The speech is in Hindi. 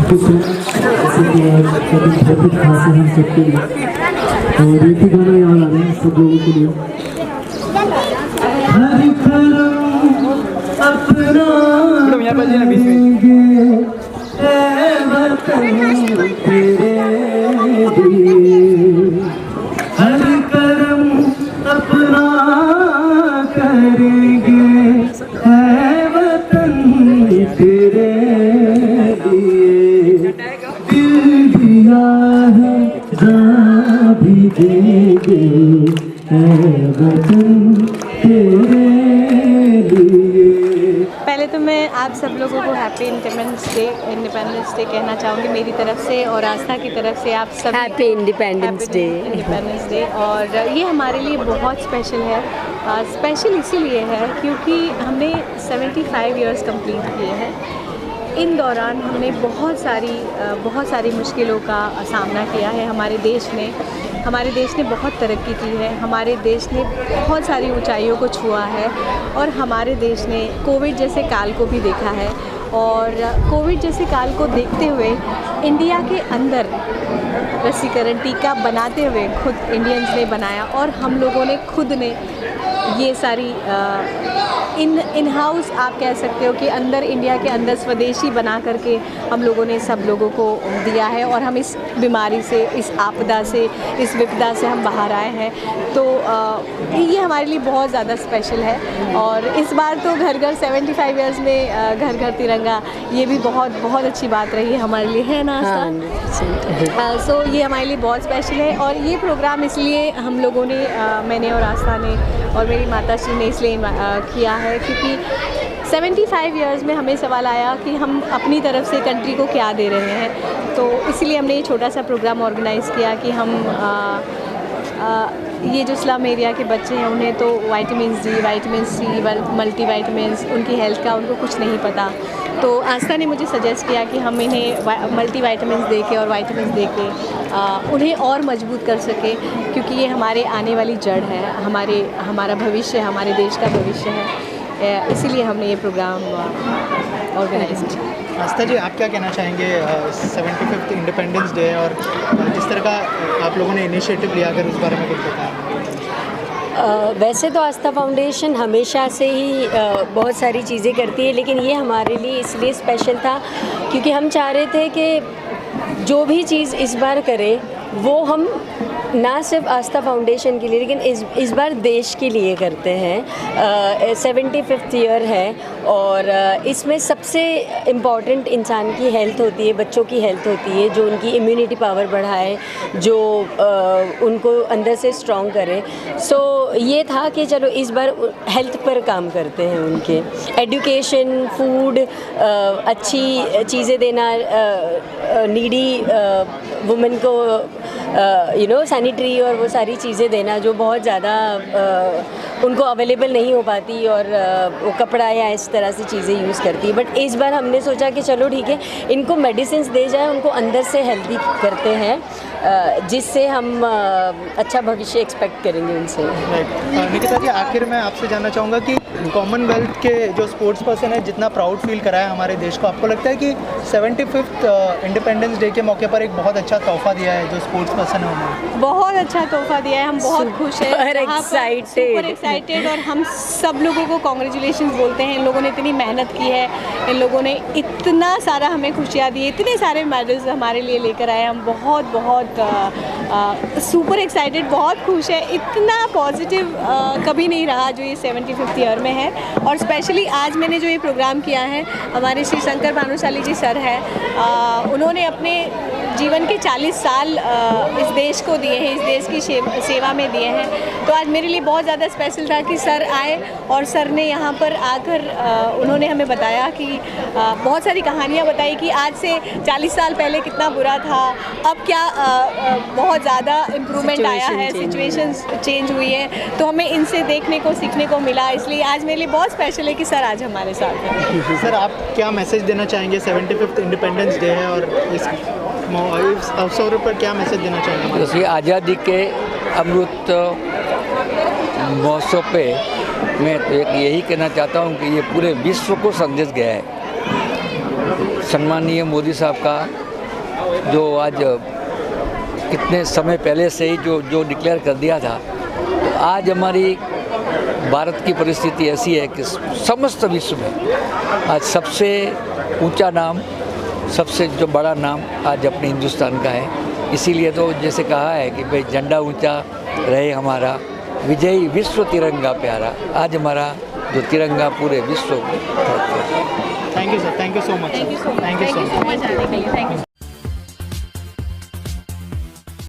कुछ जैसे कि कभी बहुत खास हम सकते हैं और एक ही गाना याद आ रहा है सब लोगों के लिए। हर करम अपना करेंगे ऐ वतन तेरे लिए, हर करम अपना करेंगे ऐ वतन तेरे लिए, दिल दिया है जान भी देंगे ऐ वतन तेरे लिए। पहले तो मैं आप सब लोगों को हैप्पी इंडिपेंडेंस डे कहना चाहूँगी मेरी तरफ से और आस्था की तरफ से। आप सब हैप्पी इंडिपेंडेंस डे। और ये हमारे लिए बहुत स्पेशल है। स्पेशल इसीलिए है क्योंकि हमने 75 इयर्स कंप्लीट किए हैं। इन दौरान हमने बहुत सारी मुश्किलों का सामना किया है। हमारे देश ने बहुत तरक्की की है। हमारे देश ने बहुत सारी ऊंचाइयों को छुआ है और हमारे देश ने कोविड जैसे काल को भी देखा है। और कोविड जैसे काल को देखते हुए इंडिया के अंदर रसीकरण टीका बनाते हुए खुद इंडियंस ने बनाया और हम लोगों ने खुद ने ये सारी इन हाउस आप कह सकते हो कि अंदर इंडिया के अंदर स्वदेशी बना करके हम लोगों ने सब लोगों को दिया है और हम इस बीमारी से, इस आपदा से, इस विपदा से हम बाहर आए हैं। तो ये हमारे लिए बहुत ज़्यादा स्पेशल है। और इस बार तो घर घर 75 इयर्स में घर घर तिरंगा, ये भी बहुत अच्छी बात रही है हमारे लिए, है ना आस्था? सो ये हमारे लिए बहुत स्पेशल है। और ये प्रोग्राम इसलिए हम लोगों ने मैंने और आस्था ने और मेरी माता श्री ने इसलिए किया है क्योंकि 75 इयर्स में हमें सवाल आया कि हम अपनी तरफ से कंट्री को क्या दे रहे हैं। तो इसलिए हमने ये छोटा सा प्रोग्राम ऑर्गेनाइज़ किया कि हम ये जो स्लम एरिया के बच्चे हैं उन्हें तो vitamin D, vitamin C, multivitamins, उनकी हेल्थ का उनको कुछ नहीं पता। तो आस्था ने मुझे सजेस्ट किया कि हम इन्हें मल्टीविटामिन्स दे के और विटामिन्स दे के उन्हें और मजबूत कर सके क्योंकि ये हमारे आने वाली जड़ है, हमारा भविष्य, हमारे देश का भविष्य है। इसीलिए हमने ये प्रोग्राम ऑर्गेनाइज किया। आस्था जी, आप क्या कहना चाहेंगे? 75th इंडिपेंडेंस डे और जिस तरह का आप लोगों ने इनिशिएटिव लिया, अगर उस बारे में कुछ बताएं। वैसे तो आस्था फाउंडेशन हमेशा से ही बहुत सारी चीज़ें करती है, लेकिन ये हमारे लिए इसलिए स्पेशल था क्योंकि हम चाह रहे थे कि जो भी चीज़ इस बार करें वो हम ना सिर्फ आस्था फाउंडेशन के लिए लेकिन इस बार देश के लिए करते हैं। 75th ईयर है और इसमें सबसे इम्पॉर्टेंट इंसान की हेल्थ होती है, बच्चों की हेल्थ होती है, जो उनकी इम्यूनिटी पावर बढ़ाए, जो उनको अंदर से स्ट्रॉन्ग करे। सो ये था कि चलो इस बार हेल्थ पर काम करते हैं, उनके एजुकेशन, फूड, अच्छी चीज़ें देना, नीडी वुमेन को सैनिटरी और वो सारी चीज़ें देना जो बहुत ज़्यादा उनको अवेलेबल नहीं हो पाती और वो कपड़ा या इस तरह से चीज़ें यूज़ करती है। बट इस बार हमने सोचा कि चलो ठीक है, इनको मेडिसिन्स दे जाए, उनको अंदर से हेल्दी करते हैं जिससे हम अच्छा भविष्य एक्सपेक्ट करेंगे उनसे। निकिता जी, आखिर मैं आपसे जानना चाहूँगा कि कॉमनवेल्थ के जो स्पोर्ट्स पर्सन है जितना प्राउड फील कराया हमारे देश को, आपको लगता है कि 75th इंडिपेंडेंस डे के मौके पर एक बहुत अच्छा तोहफा दिया है जो स्पोर्ट्स पर्सन है उन्होंने? बहुत अच्छा तोहफा दिया है, हम बहुत खुश हैं, सुपर एक्साइटेड और हम सब लोगों को कॉन्ग्रेचुलेशंस बोलते हैं। इन लोगों ने इतनी मेहनत की है, इन लोगों ने इतना सारा हमें खुशियाँ दी, इतने सारे मेडल्स हमारे लिए लेकर आए। हम बहुत सुपर एक्साइटेड, बहुत खुश है। इतना पॉजिटिव कभी नहीं रहा जो ये 75th ईयर में है। और स्पेशली आज मैंने जो ये प्रोग्राम किया है, हमारे श्री शंकर भानुशाली जी सर हैं, उन्होंने अपने जीवन के 40 साल इस देश को दिए हैं, इस देश की सेवा में दिए हैं। तो आज मेरे लिए बहुत ज़्यादा स्पेशल था कि सर आए और सर ने यहाँ पर आकर उन्होंने हमें बताया कि बहुत सारी कहानियाँ बताई कि आज से 40 साल पहले कितना बुरा था, अब क्या बहुत ज़्यादा इम्प्रूवमेंट आया है, सिचुएशंस चेंज हुई है। तो हमें इनसे देखने को, सीखने को मिला। इसलिए आज मेरे लिए बहुत स्पेशल है कि सर आज हमारे साथ हैं। सर, आप क्या मैसेज देना चाहेंगे? 75th इंडिपेंडेंस डे है और इस अवसर पर क्या मैसेज देना चाहेंगे? जैसे आज़ादी के अमृत महोत्सव पे मैं तो एक यही कहना चाहता हूँ कि ये पूरे विश्व को संदेश गया है सम्माननीय मोदी साहब का जो आज कितने समय पहले से ही जो डिक्लेयर कर दिया था, तो आज हमारी भारत की परिस्थिति ऐसी है कि समस्त विश्व में आज सबसे ऊंचा नाम, सबसे जो बड़ा नाम आज अपने हिंदुस्तान का है। इसीलिए तो जैसे कहा है कि भाई झंडा ऊंचा रहे हमारा, विजयी विश्व तिरंगा प्यारा। आज हमारा जो तिरंगा पूरे विश्व में। Thank you sir, thank you so much. Thank you so much आने के लिए। Thank you.